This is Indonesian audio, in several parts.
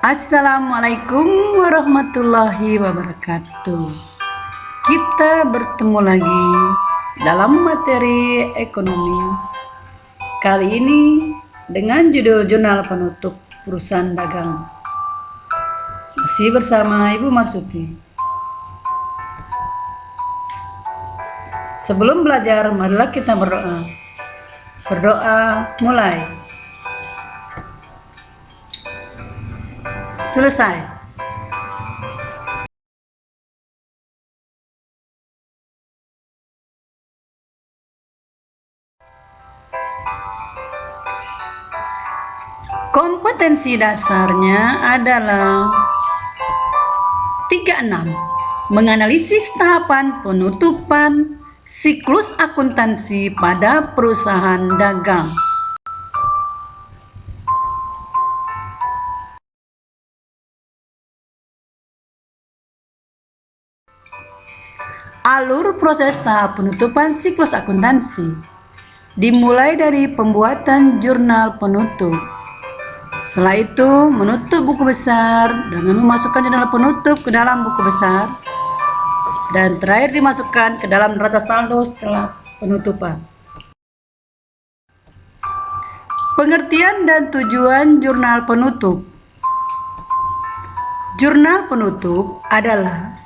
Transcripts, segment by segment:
Assalamualaikum warahmatullahi wabarakatuh. Kita bertemu lagi dalam materi ekonomi. Kali ini dengan judul Jurnal Penutup Perusahaan Dagang. Masih bersama Ibu Marsuti. Sebelum belajar, marilah kita berdoa. Berdoa mulai. Selesai. Kompetensi dasarnya adalah 36. Menganalisis tahapan penutupan siklus akuntansi pada perusahaan dagang. Alur proses tahap penutupan siklus akuntansi dimulai dari pembuatan jurnal penutup. Setelah itu menutup buku besar dengan memasukkan jurnal penutup ke dalam buku besar, dan terakhir dimasukkan ke dalam neraca saldo setelah penutupan. Pengertian dan tujuan jurnal penutup. Jurnal penutup adalah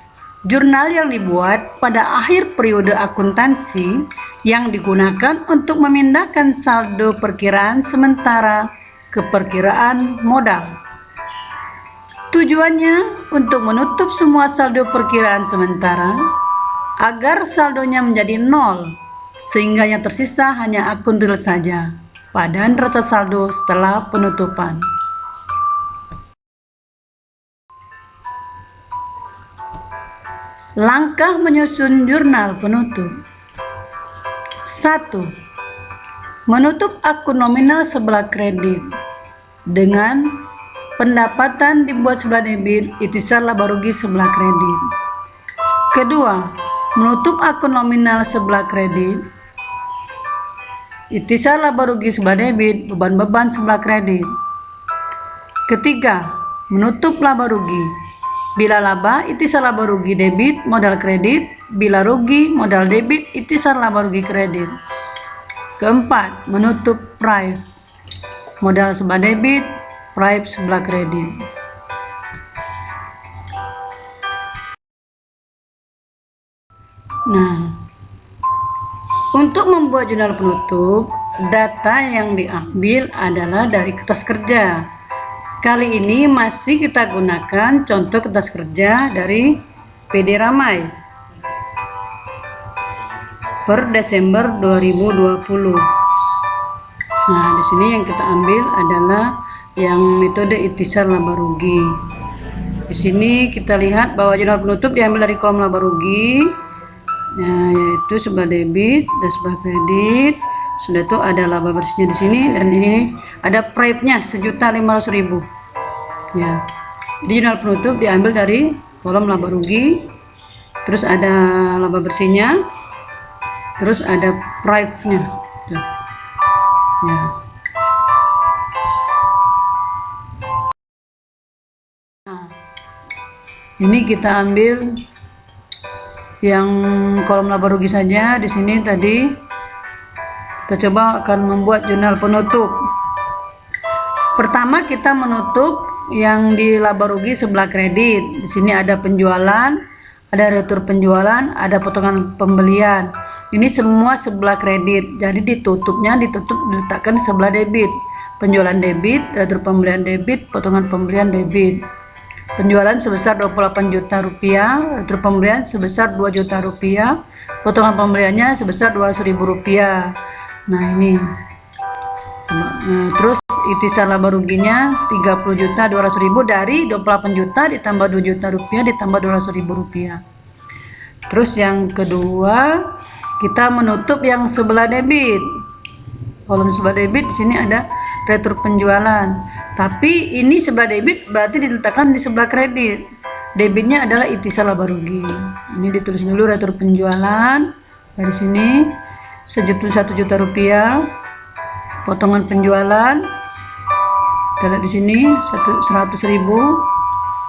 jurnal yang dibuat pada akhir periode akuntansi yang digunakan untuk memindahkan saldo perkiraan sementara ke perkiraan modal. Tujuannya untuk menutup semua saldo perkiraan sementara agar saldonya menjadi nol, sehingga yang tersisa hanya akun real saja pada neraca saldo setelah penutupan. Langkah menyusun jurnal penutup. 1. Menutup akun nominal sebelah kredit dengan pendapatan dibuat sebelah debit, ikhtisar laba rugi sebelah kredit. Kedua, menutup akun nominal sebelah kredit, ikhtisar laba rugi sebelah debit, beban-beban sebelah kredit. Ketiga, menutup laba rugi. Bila laba, ikhtisar laba rugi debit, modal kredit. Bila rugi, modal debit, ikhtisar laba rugi kredit. Keempat, menutup prive. Modal sebelah debit, prive sebelah kredit. Nah, untuk membuat jurnal penutup, data yang diambil adalah dari kertas kerja. Kali ini masih kita gunakan contoh kertas kerja dari PD Ramai per Desember 2020. Nah, di sini yang kita ambil adalah yang metode ikhtisar laba rugi. Di sini kita lihat bahwa jurnal penutup diambil dari kolom laba rugi, nah, yaitu sebelah debit dan sebelah kredit. Sudah itu ada laba bersihnya di sini, dan ini ada prive-nya 1.500.000. Ya. Di jurnal penutup diambil dari kolom laba rugi, terus ada laba bersihnya, terus ada prive-nya. Ya. Nah, ini kita ambil yang kolom laba rugi saja. Di sini tadi kita coba akan membuat jurnal penutup. Pertama kita menutup yang di laba rugi sebelah kredit. Di sini ada penjualan, ada retur penjualan, ada potongan pembelian. Ini semua sebelah kredit. Jadi diletakkan sebelah debit. Penjualan debit, retur pembelian debit, potongan pembelian debit. Penjualan sebesar 28 juta rupiah, retur pembelian sebesar 2 juta rupiah, potongan pembeliannya sebesar 200.000 rupiah. Nah, ini. Terus ikhtisar laba ruginya 30.200.000 dari 28 juta ditambah 2 juta rupiah ditambah 200.000 rupiah. Terus yang kedua, kita menutup yang sebelah debit. Kolom sebelah debit di sini ada retur penjualan. Tapi ini sebelah debit berarti diletakkan di sebelah kredit. Debitnya adalah ikhtisar laba rugi. Ini ditulis dulu retur penjualan. Dari sini 1 juta rupiah, potongan penjualan Kita lihat di sini 100.000.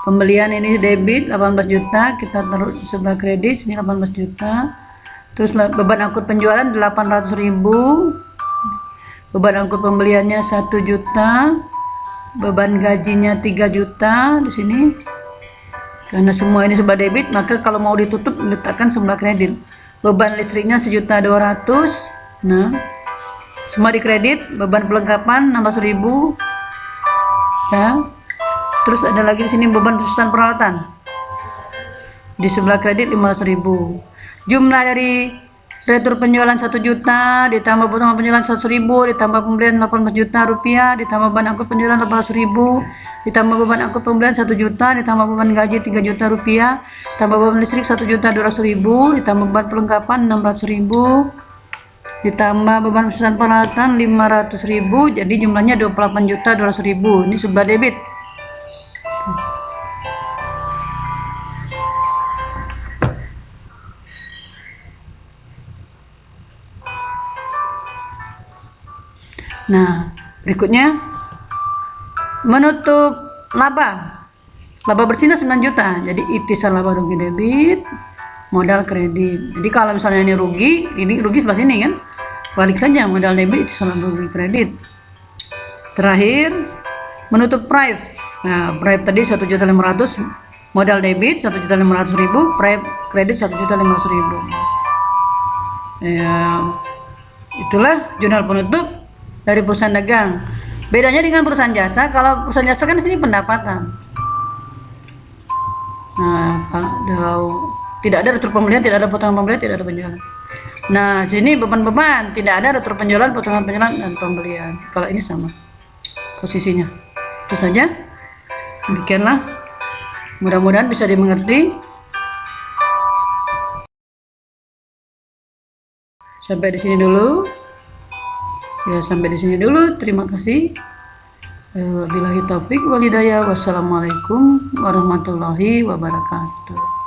Pembelian ini debit 18 juta, kita taruh di sebelah kredit sini 18 juta. Terus beban angkut penjualan 800.000. Beban angkut pembeliannya 1 juta. Beban gajinya 3 juta di sini. Karena semua ini sebelah debit, maka kalau mau ditutup letakkan sebelah kredit. Beban listriknya 1.200.000. Nah, semua di kredit. Beban perlengkapan 16.000. Ya. Terus ada lagi di sini beban susunan peralatan. Di sebelah kredit 15.000. Jumlah dari retur penjualan 1 juta, ditambah potongan penjualan 100.000, ditambah pembelian 18 juta rupiah, ditambah beban angkut penjualan 18.000, ditambah beban angkut pembelian 1 juta, ditambah beban gaji 3 juta rupiah, ditambah beban listrik 1.200.000, ditambah beban perlengkapan 600.000, ditambah beban susunan peralatan 500.000, jadi jumlahnya 28.200.000. Ini sebelah debit. Nah, berikutnya menutup laba. Laba bersihnya 9 juta. Jadi ikhtisar laba rugi debit, modal kredit. Jadi kalau misalnya ini rugi sebelah sini kan. Balik saja modal debit ikhtisar laba rugi kredit. Terakhir menutup prive. Nah, prive tadi 1.500.000, modal debit 1.500.000, prive kredit 1.500.000. Ya, itulah jurnal penutup dari perusahaan dagang. Bedanya dengan perusahaan jasa, kalau perusahaan jasa kan di sini pendapatan. Nah, kalau tidak ada retur pembelian, tidak ada potongan pembelian, tidak ada penjualan. Nah, sini beban-beban, tidak ada retur penjualan, potongan penjualan dan pembelian. Kalau ini sama posisinya. Itu saja. Demikianlah. Mudah-mudahan bisa dimengerti. Sampai di sini dulu. Ya, sampai di sini dulu. Terima kasih. Wabillahi taufik wal hidayah. Wassalamualaikum warahmatullahi wabarakatuh.